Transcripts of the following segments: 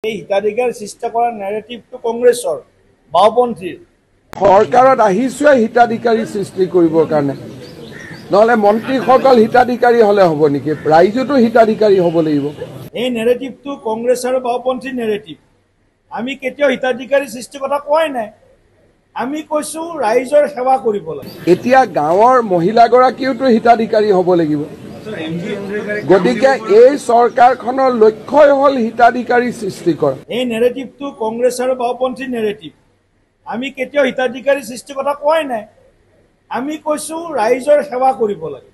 এই হিতাধিকাৰ সৃষ্টি কৰাৰ নেৰেটিভটো কংগ্ৰেছৰ বাওপন্থীৰ সৰকাৰত আহিছে হিতাধিকাৰী সৃষ্টি কৰিবৰ কাৰণে নহলে মন্ত্ৰীসকল হিতাধিকাৰী হলে হ'ব নেকি ৰাইজতো হিতাধিকাৰী হ'ব লাগিব এই নেৰেটিভটো কংগ্ৰেছ আৰু বাওপন্থীৰ নেৰেটিভ আমি কেতিয়াও হিতাধিকাৰী সৃষ্টি কথা কোৱাই নাই আমি কৈছো ৰাইজৰ সেৱা কৰিব লাগে এতিয়া গাঁৱৰ মহিলাগৰাকীওতো হিতাধিকাৰী হ'ব লাগিব গতিকে এই চৰকাৰখনৰ লক্ষ্যই হ'ল হিতাধিকাৰী সৃষ্টি কৰা এই নেৰেটিভটো কংগ্ৰেছ আৰু বাওপন্থীৰ নেৰেটিভ আমি কেতিয়াও হিতাধিকাৰী সৃষ্টি কথা কোৱাই নাই আমি কৈছো ৰাইজৰ সেৱা কৰিব লাগে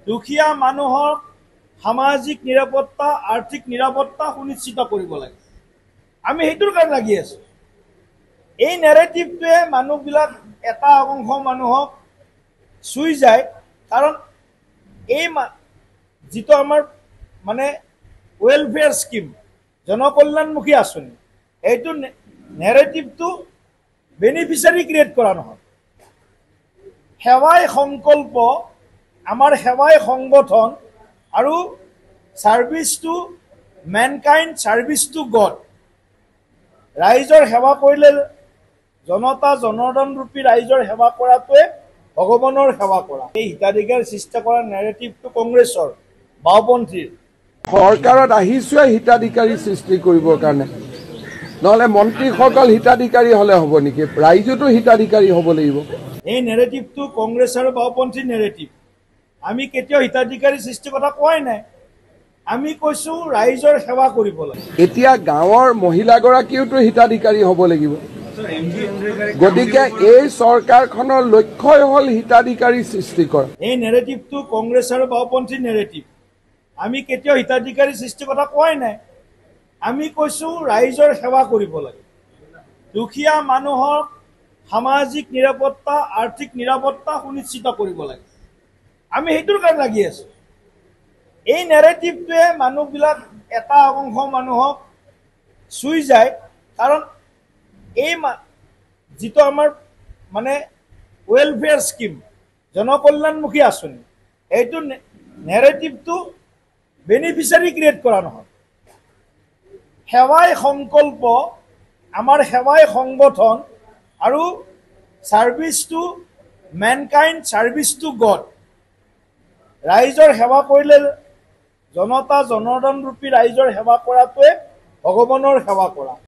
দুখীয়া মানুহৰ সামাজিক নিৰাপত্তা আৰ্থিক নিৰাপত্তা সুনিশ্চিত কৰিব লাগে আমি হেতুৰ কাৰণে লাগি আছো এই নেৰেটিভটোৱে মানুহবিলাক এটা অংশ মানুহক চুই যায় কাৰণ এই যেটো আমাৰ মানে ওয়েলফেয়াৰ স্কিম জনকল্যাণমুখী আঁচনি এইটো নেৰেটিভটো বেনিফিচিয়াৰি ক্ৰিয়েট কৰা নহয় সেৱাই সংকল্প আমাৰ সেৱাই সংগঠন আৰু service two mankind service two god ৰাইজৰ সেৱা কৰিলে জনতা জনাৰ্দন ৰূপী ৰাইজৰ সেৱা কৰাটোৱে ভগৱানৰ সেৱা কৰা এই হিতাধিকাৰ সৃষ্টি কৰাৰ নেৰেটিভটো কংগ্ৰেছৰ বাওপন্থীৰ সৰকাৰত আহিছে হিতাধিকাৰী সৃষ্টি কৰিবৰ কাৰণে নহলে মন্ত্ৰীসকল হিতাধিকাৰী হলে হ'ব নেকি ৰাইজতো হিতাধিকাৰী হ'ব লাগিব এই নেৰেটিভটো কংগ্ৰেছ আৰু বাওপন্থীৰ নেৰেটিভ আমি কেতিয়াও হিতাধিকাৰী সৃষ্টি কথা কোৱাই নাই আমি কৈছো ৰাইজৰ সেৱা কৰিব লাগে এতিয়া গাঁৱৰ মহিলাগৰাকীওতো হিতাধিকাৰী হ'ব লাগিব গতিকে এই চৰকাৰখনৰ লক্ষ্যই হ'ল হিতাধিকাৰী সৃষ্টি কৰা এই নেৰেটিভটো কংগ্ৰেছ আৰু বাওপন্থীৰ নেৰেটিভ আমি কেতিয়াও হিতাধিকাৰী সৃষ্টি কথা কোৱাই নাই আমি কৈছো ৰাইজৰ সেৱা কৰিব লাগে দুখীয়া মানুহৰ সামাজিক নিৰাপত্তা আৰ্থিক নিৰাপত্তা সুনিশ্চিত কৰিব লাগে আমি হেতুৰ কাৰণে লাগি আছো এই নেৰেটিভটোৱে মানুহবিলাক এটা অংশ মানুহক চুই যায় কাৰণ এই যেটো আমাৰ মানে ওয়েলফেয়াৰ স্কিম জনকল্যাণমুখী আঁচনি এইটো নেৰেটিভটো বেনিফিচিয়াৰি ক্ৰিয়েট কৰা নহয় সেৱাই সংকল্প আমাৰ সেৱাই সংগঠন আৰু service two mankind service two god ৰাইজৰ সেৱা কৰিলে জনতা জনাৰ্দন ৰূপী ৰাইজৰ সেৱা কৰাটোৱে ভগৱানৰ সেৱা কৰা